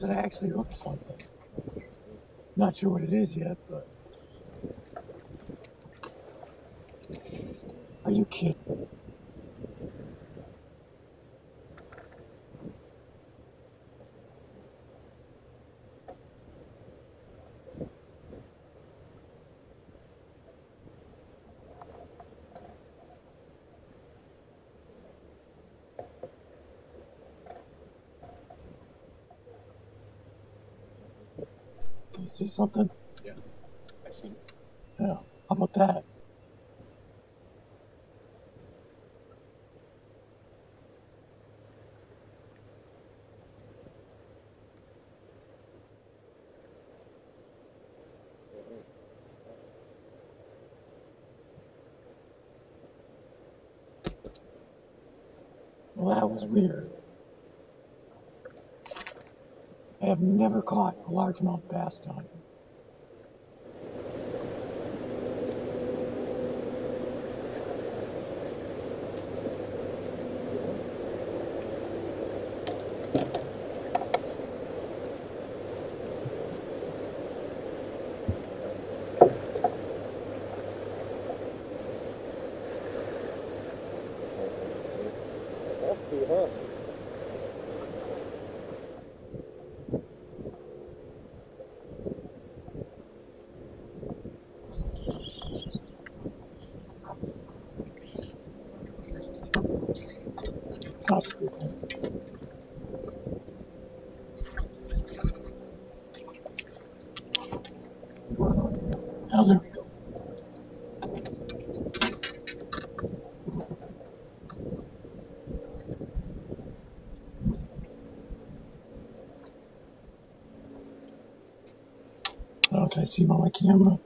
that I actually hooked something. Not sure what it is yet, but are you kidding? Can you see something? Yeah, I see it. Yeah. How about that? Well, that was weird. I have never caught a largemouth bass down here. Have to, huh? Not scooping. Oh, there we go. Oh, can I see him on my camera?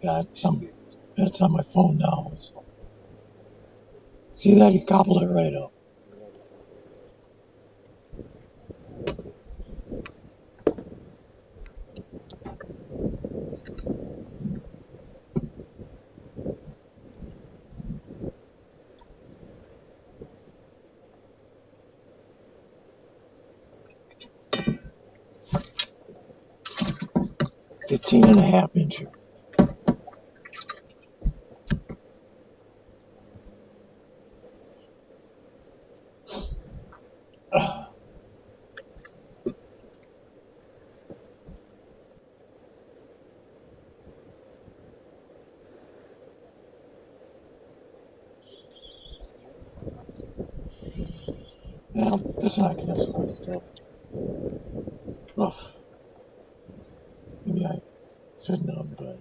Yeah, that's on my phone now. So. See that? He gobbled it right up. Fifteen and a half incher. Yeah, this one I can have some still. Rough. Maybe I shouldn't have, but.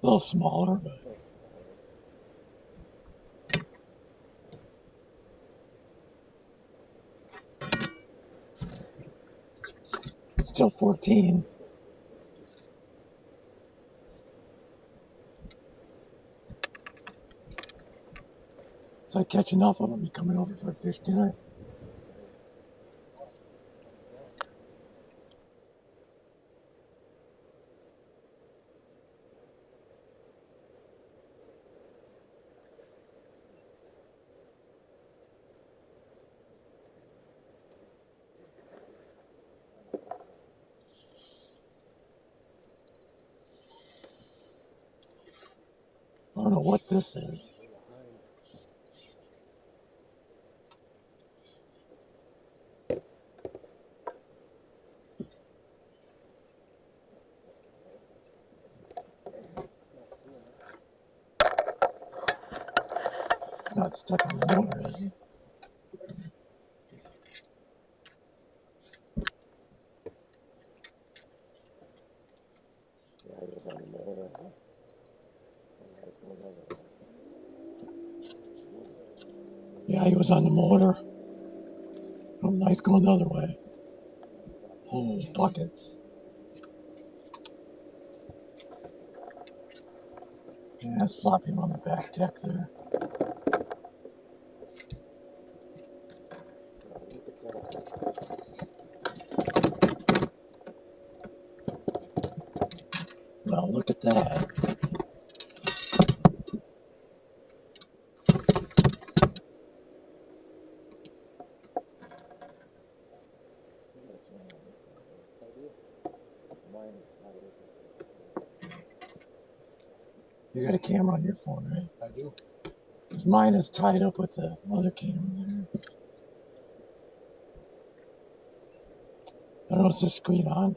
A little smaller, but still 14. So I catch enough of them. You coming over for a fish dinner? I don't know what this is. It's not stuck on the motor, is it? Yeah, he was on the motor. Yeah, he was on the motor. Oh, nice going the other way. Oh, buckets. Yeah, let's flop him on the back deck there. Well, look at that. Mine is tighter. You got a camera on your phone, right? I do. 'Cause mine is tied up with the other camera there. I don't know, is the screen on?